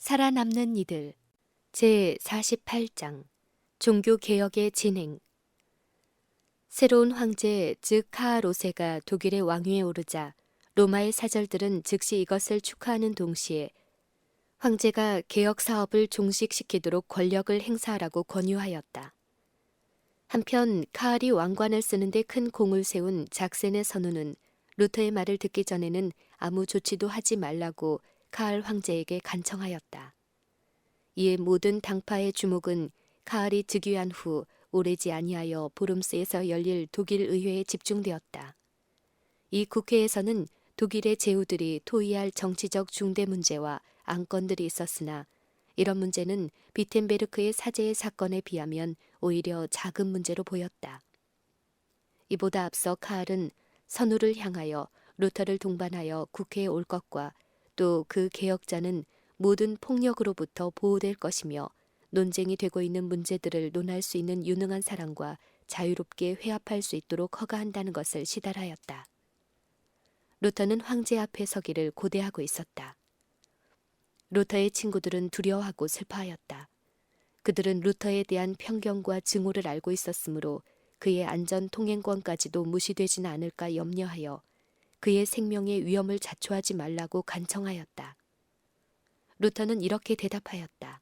살아남는 이들 제48장 종교개혁의 진행. 새로운 황제 즉 카하로세가 독일의 왕위에 오르자 로마의 사절들은 즉시 이것을 축하하는 동시에 황제가 개혁 사업을 종식시키도록 권력을 행사하라고 권유하였다. 한편 카할이 왕관을 쓰는데 큰 공을 세운 작센의 선우는 루터의 말을 듣기 전에는 아무 조치도 하지 말라고 카할 황제에게 간청하였다. 이에 모든 당파의 주목은 카할이 즉위한 후 오래지 아니하여 브룸스에서 열릴 독일 의회에 집중되었다. 이 국회에서는 독일의 제후들이 토의할 정치적 중대 문제와 안건들이 있었으나 이런 문제는 비텐베르크의 사제의 사건에 비하면 오히려 작은 문제로 보였다. 이보다 앞서 카할은 선우를 향하여 루터를 동반하여 국회에 올 것과 또 그 개혁자는 모든 폭력으로부터 보호될 것이며 논쟁이 되고 있는 문제들을 논할 수 있는 유능한 사람과 자유롭게 회합할 수 있도록 허가한다는 것을 시달하였다. 루터는 황제 앞에 서기를 고대하고 있었다. 루터의 친구들은 두려워하고 슬퍼하였다. 그들은 루터에 대한 편견과 증오를 알고 있었으므로 그의 안전 통행권까지도 무시되지는 않을까 염려하여 그의 생명의 위험을 자초하지 말라고 간청하였다. 루터는 이렇게 대답하였다.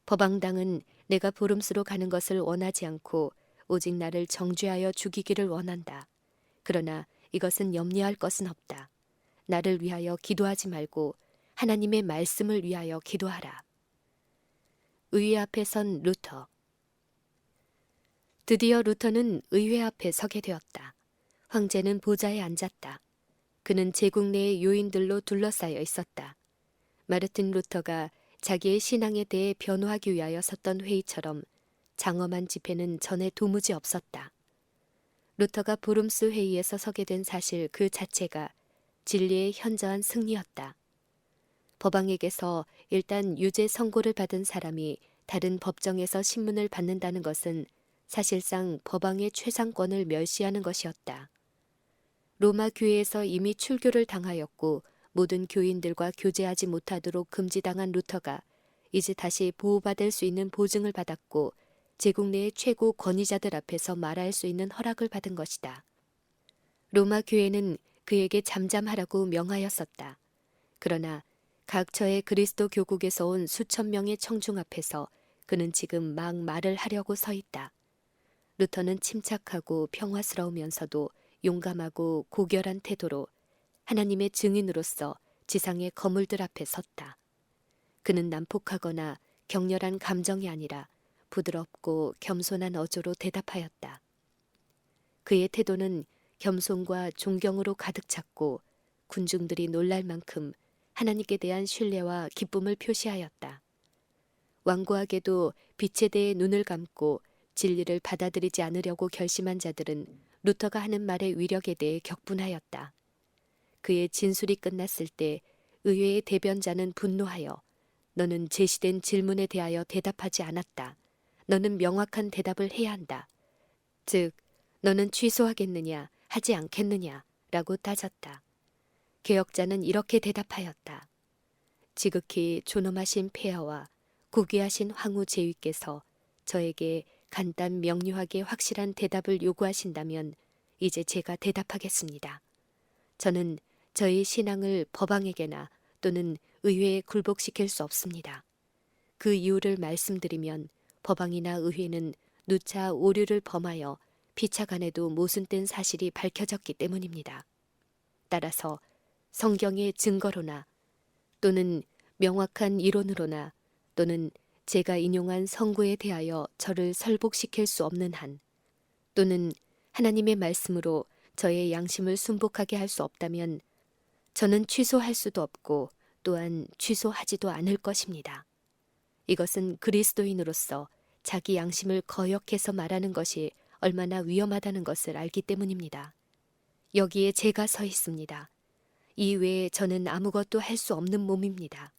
법왕당은 내가 브룸스로 가는 것을 원하지 않고 오직 나를 정죄하여 죽이기를 원한다. 그러나 이것은 염려할 것은 없다. 나를 위하여 기도하지 말고 하나님의 말씀을 위하여 기도하라. 의회 앞에 선 루터. 드디어 루터는 의회 앞에 서게 되었다. 황제는 보좌에 앉았다. 그는 제국 내의 요인들로 둘러싸여 있었다. 마르틴 루터가 자기의 신앙에 대해 변호하기 위하여 섰던 회의처럼 장엄한 집회는 전에 도무지 없었다. 루터가 브룸스 회의에서 서게 된 사실 그 자체가 진리의 현저한 승리였다. 법왕에게서 일단 유죄 선고를 받은 사람이 다른 법정에서 신문을 받는다는 것은 사실상 법왕의 최상권을 멸시하는 것이었다. 로마 교회에서 이미 출교를 당하였고 모든 교인들과 교제하지 못하도록 금지당한 루터가 이제 다시 보호받을 수 있는 보증을 받았고 제국 내의 최고 권위자들 앞에서 말할 수 있는 허락을 받은 것이다. 로마 교회는 그에게 잠잠하라고 명하였었다. 그러나 각처의 그리스도 교국에서 온 수천 명의 청중 앞에서 그는 지금 막 말을 하려고 서 있다. 루터는 침착하고 평화스러우면서도 용감하고 고결한 태도로 하나님의 증인으로서 지상의 거물들 앞에 섰다. 그는 난폭하거나 격렬한 감정이 아니라 부드럽고 겸손한 어조로 대답하였다. 그의 태도는 겸손과 존경으로 가득 찼고 군중들이 놀랄 만큼 하나님께 대한 신뢰와 기쁨을 표시하였다. 완고하게도 빛에 대해 눈을 감고 진리를 받아들이지 않으려고 결심한 자들은 루터가 하는 말의 위력에 대해 격분하였다. 그의 진술이 끝났을 때 의회의 대변자는 분노하여 너는 제시된 질문에 대하여 대답하지 않았다. 너는 명확한 대답을 해야 한다. 즉, 너는 취소하겠느냐, 하지 않겠느냐 라고 따졌다. 개혁자는 이렇게 대답하였다. 지극히 존엄하신 폐하와 고귀하신 황후 제위께서 저에게 간단 명료하게 확실한 대답을 요구하신다면 이제 제가 대답하겠습니다. 저는 저희 신앙을 법왕에게나 또는 의회에 굴복시킬 수 없습니다. 그 이유를 말씀드리면 법왕이나 의회는 누차 오류를 범하여 피차간에도 모순된 사실이 밝혀졌기 때문입니다. 따라서 성경의 증거로나 또는 명확한 이론으로나 또는 제가 인용한 성구에 대하여 저를 설복시킬 수 없는 한 또는 하나님의 말씀으로 저의 양심을 순복하게 할 수 없다면 저는 취소할 수도 없고 또한 취소하지도 않을 것입니다. 이것은 그리스도인으로서 자기 양심을 거역해서 말하는 것이 얼마나 위험하다는 것을 알기 때문입니다. 여기에 제가 서 있습니다. 이 외에 저는 아무것도 할 수 없는 몸입니다.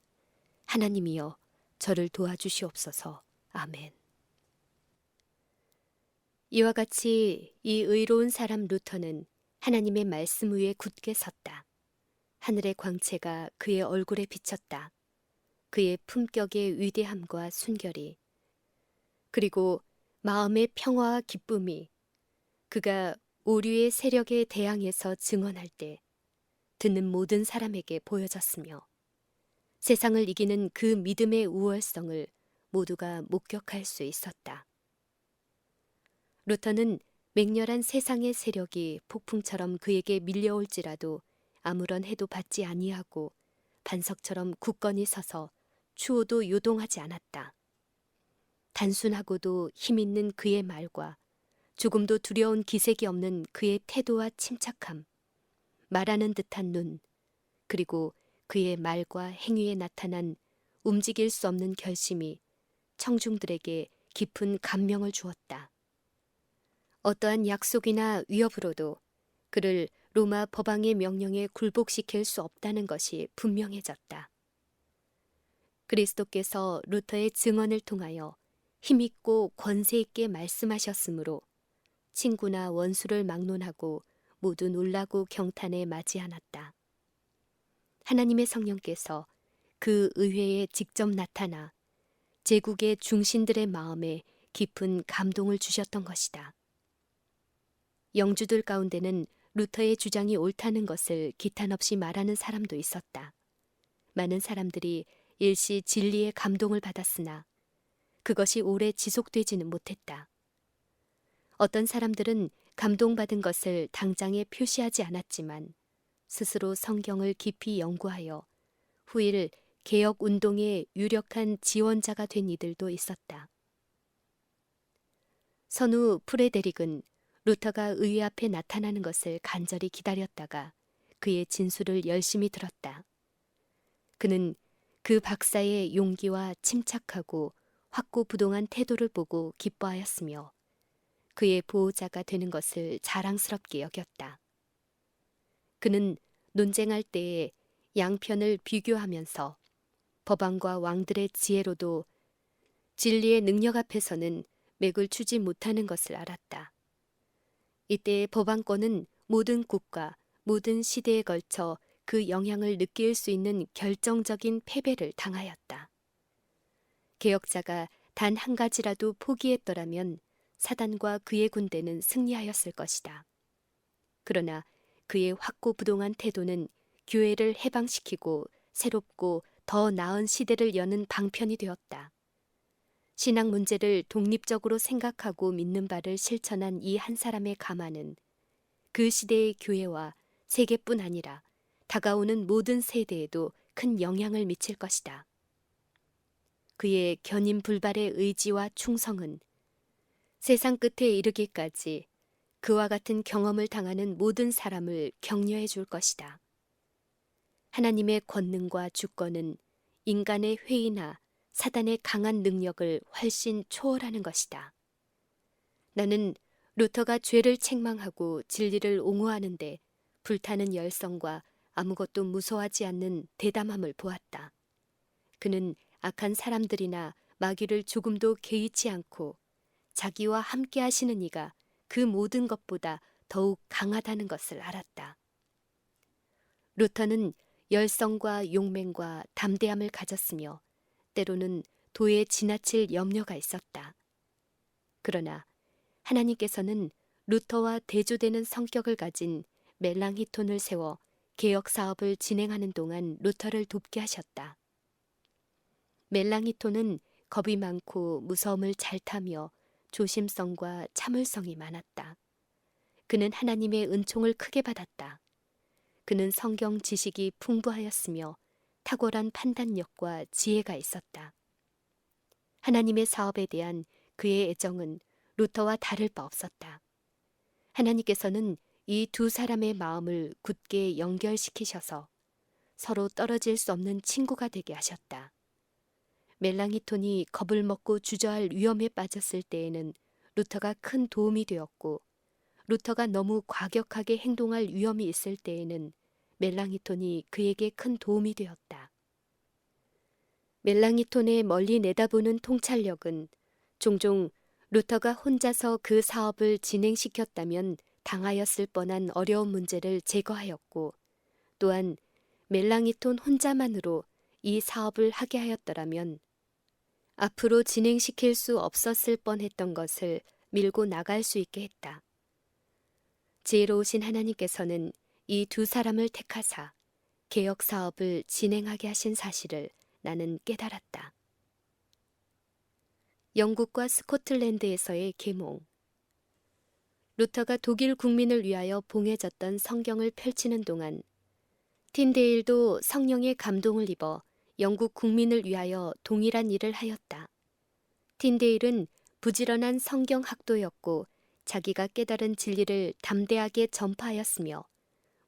하나님이여 저를 도와주시옵소서. 아멘. 이와 같이 이 의로운 사람 루터는 하나님의 말씀 위에 굳게 섰다. 하늘의 광채가 그의 얼굴에 비쳤다. 그의 품격의 위대함과 순결이, 그리고 마음의 평화와 기쁨이 그가 오류의 세력에 대항해서 증언할 때 듣는 모든 사람에게 보여졌으며 세상을 이기는 그 믿음의 우월성을 모두가 목격할 수 있었다. 루터는 맹렬한 세상의 세력이 폭풍처럼 그에게 밀려올지라도 아무런 해도 받지 아니하고 반석처럼 굳건히 서서 추호도 요동하지 않았다. 단순하고도 힘있는 그의 말과 조금도 두려운 기색이 없는 그의 태도와 침착함, 말하는 듯한 눈, 그리고 그의 말과 행위에 나타난 움직일 수 없는 결심이 청중들에게 깊은 감명을 주었다. 어떠한 약속이나 위협으로도 그를 로마 법왕의 명령에 굴복시킬 수 없다는 것이 분명해졌다. 그리스도께서 루터의 증언을 통하여 힘있고 권세있게 말씀하셨으므로 친구나 원수를 막론하고 모두 놀라고 경탄에 맞이 않았다. 하나님의 성령께서 그 의회에 직접 나타나 제국의 중신들의 마음에 깊은 감동을 주셨던 것이다. 영주들 가운데는 루터의 주장이 옳다는 것을 기탄 없이 말하는 사람도 있었다. 많은 사람들이 일시 진리의 감동을 받았으나 그것이 오래 지속되지는 못했다. 어떤 사람들은 감동받은 것을 당장에 표시하지 않았지만 스스로 성경을 깊이 연구하여 후일 개혁운동의 유력한 지원자가 된 이들도 있었다. 선후 프레데릭은 루터가 의회 앞에 나타나는 것을 간절히 기다렸다가 그의 진술을 열심히 들었다. 그는 그 박사의 용기와 침착하고 확고부동한 태도를 보고 기뻐하였으며 그의 보호자가 되는 것을 자랑스럽게 여겼다. 그는 논쟁할 때에 양편을 비교하면서 법왕과 왕들의 지혜로도 진리의 능력 앞에서는 맥을 추지 못하는 것을 알았다. 이때 법왕권은 모든 국가, 모든 시대에 걸쳐 그 영향을 느낄 수 있는 결정적인 패배를 당하였다. 개혁자가 단 한 가지라도 포기했더라면 사단과 그의 군대는 승리하였을 것이다. 그러나 그의 확고부동한 태도는 교회를 해방시키고 새롭고 더 나은 시대를 여는 방편이 되었다. 신앙 문제를 독립적으로 생각하고 믿는 바를 실천한 이 한 사람의 가만은 그 시대의 교회와 세계뿐 아니라 다가오는 모든 세대에도 큰 영향을 미칠 것이다. 그의 견인불발의 의지와 충성은 세상 끝에 이르기까지 그와 같은 경험을 당하는 모든 사람을 격려해 줄 것이다. 하나님의 권능과 주권은 인간의 회의나 사단의 강한 능력을 훨씬 초월하는 것이다. 나는 루터가 죄를 책망하고 진리를 옹호하는데 불타는 열성과 아무것도 무서워하지 않는 대담함을 보았다. 그는 악한 사람들이나 마귀를 조금도 개의치 않고 자기와 함께 하시는 이가 그 모든 것보다 더욱 강하다는 것을 알았다. 루터는 열성과 용맹과 담대함을 가졌으며 때로는 도에 지나칠 염려가 있었다. 그러나 하나님께서는 루터와 대조되는 성격을 가진 멜랑히톤을 세워 개혁 사업을 진행하는 동안 루터를 돕게 하셨다. 멜랑히톤은 겁이 많고 무서움을 잘 타며 조심성과 참을성이 많았다. 그는 하나님의 은총을 크게 받았다. 그는 성경 지식이 풍부하였으며 탁월한 판단력과 지혜가 있었다. 하나님의 사업에 대한 그의 애정은 루터와 다를 바 없었다. 하나님께서는 이 두 사람의 마음을 굳게 연결시키셔서 서로 떨어질 수 없는 친구가 되게 하셨다. 멜랑히톤이 겁을 먹고 주저할 위험에 빠졌을 때에는 루터가 큰 도움이 되었고, 루터가 너무 과격하게 행동할 위험이 있을 때에는 멜랑히톤이 그에게 큰 도움이 되었다. 멜랑히톤의 멀리 내다보는 통찰력은 종종 루터가 혼자서 그 사업을 진행시켰다면 당하였을 뻔한 어려운 문제를 제거하였고, 또한 멜랑이톤 혼자만으로 이 사업을 하게 하였더라면 앞으로 진행시킬 수 없었을 뻔했던 것을 밀고 나갈 수 있게 했다. 지혜로우신 하나님께서는 이 두 사람을 택하사 개혁 사업을 진행하게 하신 사실을 나는 깨달았다. 영국과 스코틀랜드에서의 계몽. 루터가 독일 국민을 위하여 봉해졌던 성경을 펼치는 동안 틴데일도 성령의 감동을 입어 영국 국민을 위하여 동일한 일을 하였다. 틴데일은 부지런한 성경 학도였고 자기가 깨달은 진리를 담대하게 전파하였으며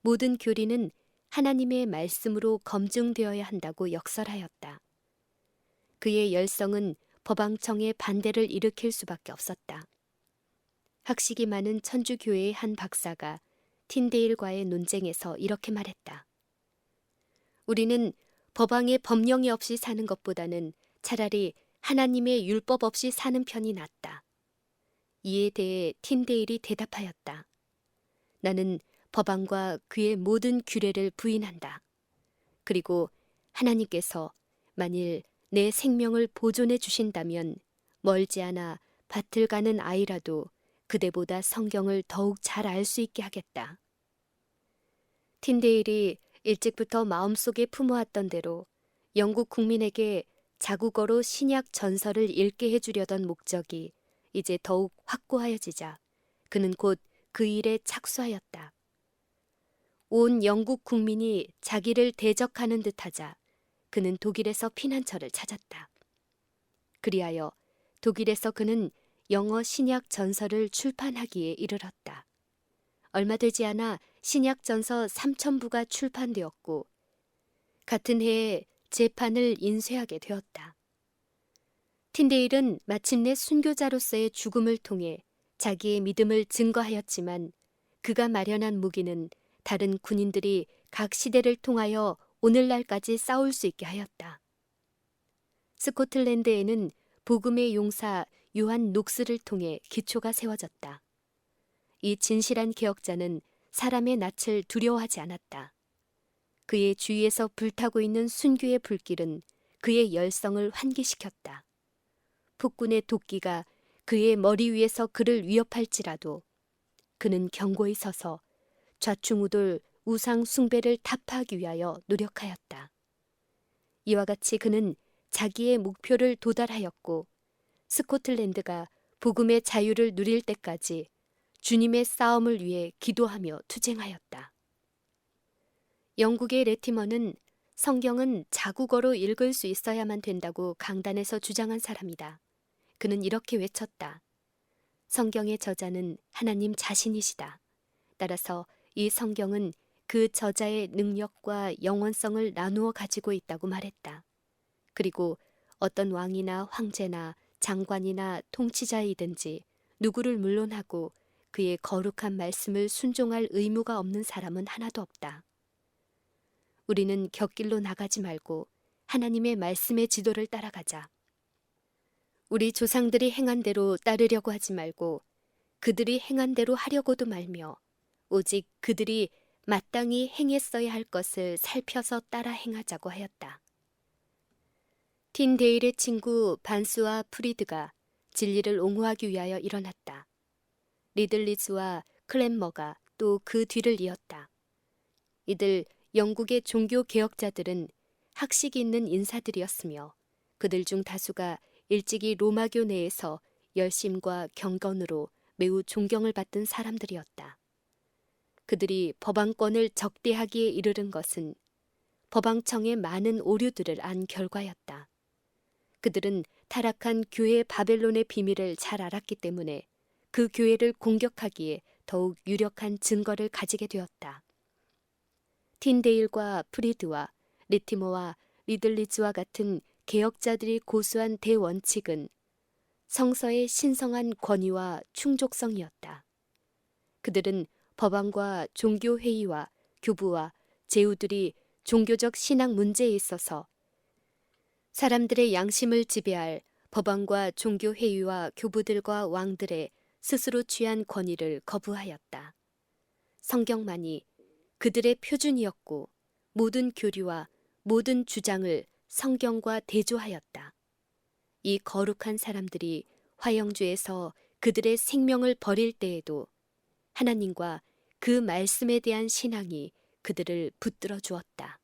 모든 교리는 하나님의 말씀으로 검증되어야 한다고 역설하였다. 그의 열성은 법왕청의 반대를 일으킬 수밖에 없었다. 학식이 많은 천주교회의 한 박사가 틴데일과의 논쟁에서 이렇게 말했다. 우리는 법왕의 법령이 없이 사는 것보다는 차라리 하나님의 율법 없이 사는 편이 낫다. 이에 대해 틴데일이 대답하였다. 나는 법왕과 그의 모든 규례를 부인한다. 그리고 하나님께서 만일 내 생명을 보존해 주신다면 멀지 않아 밭을 가는 아이라도 그대보다 성경을 더욱 잘 알 수 있게 하겠다. 틴데일이 일찍부터 마음속에 품어왔던 대로 영국 국민에게 자국어로 신약 전설을 읽게 해주려던 목적이 이제 더욱 확고하여지자 그는 곧 그 일에 착수하였다. 온 영국 국민이 자기를 대적하는 듯하자 그는 독일에서 피난처를 찾았다. 그리하여 독일에서 그는 영어 신약 전설을 출판하기에 이르렀다. 얼마 되지 않아 신약 전서 3,000부가 출판되었고 같은 해에 제판을 인쇄하게 되었다. 틴데일은 마침내 순교자로서의 죽음을 통해 자기의 믿음을 증거하였지만 그가 마련한 무기는 다른 군인들이 각 시대를 통하여 오늘날까지 싸울 수 있게 하였다. 스코틀랜드에는 복음의 용사 요한 녹스를 통해 기초가 세워졌다. 이 진실한 개혁자는 사람의 낯을 두려워하지 않았다. 그의 주위에서 불타고 있는 순교의 불길은 그의 열성을 환기시켰다. 폭군의 도끼가 그의 머리 위에서 그를 위협할지라도 그는 견고히 서서 좌충우돌 우상 숭배를 타파하기 위하여 노력하였다. 이와 같이 그는 자기의 목표를 도달하였고 스코틀랜드가 복음의 자유를 누릴 때까지 주님의 싸움을 위해 기도하며 투쟁하였다. 영국의 레티머는 성경은 자국어로 읽을 수 있어야만 된다고 강단에서 주장한 사람이다. 그는 이렇게 외쳤다. 성경의 저자는 하나님 자신이시다. 따라서 이 성경은 그 저자의 능력과 영원성을 나누어 가지고 있다고 말했다. 그리고 어떤 왕이나 황제나 장관이나 통치자이든지 누구를 물론하고 그의 거룩한 말씀을 순종할 의무가 없는 사람은 하나도 없다. 우리는 곁길로 나가지 말고 하나님의 말씀의 지도를 따라가자. 우리 조상들이 행한 대로 따르려고 하지 말고 그들이 행한 대로 하려고도 말며 오직 그들이 마땅히 행했어야 할 것을 살펴서 따라 행하자고 하였다. 틴데일의 친구 반스와 프리드가 진리를 옹호하기 위하여 일어났다. 리들리즈와 클랜머가 또 그 뒤를 이었다. 이들 영국의 종교 개혁자들은 학식이 있는 인사들이었으며 그들 중 다수가 일찍이 로마교 내에서 열심과 경건으로 매우 존경을 받던 사람들이었다. 그들이 법왕권을 적대하기에 이르른 것은 법왕청의 많은 오류들을 안 결과였다. 그들은 타락한 교회 바벨론의 비밀을 잘 알았기 때문에 그 교회를 공격하기에 더욱 유력한 증거를 가지게 되었다. 틴데일과 프리드와 리티머와 리들리즈와 같은 개혁자들이 고수한 대원칙은 성서의 신성한 권위와 충족성이었다. 그들은 법왕과 종교회의와 교부와 제후들이 종교적 신앙 문제에 있어서 사람들의 양심을 지배할 법왕과 종교회의와 교부들과 왕들의 스스로 취한 권위를 거부하였다. 성경만이 그들의 표준이었고 모든 교리와 모든 주장을 성경과 대조하였다. 이 거룩한 사람들이 화영주에서 그들의 생명을 버릴 때에도 하나님과 그 말씀에 대한 신앙이 그들을 붙들어 주었다.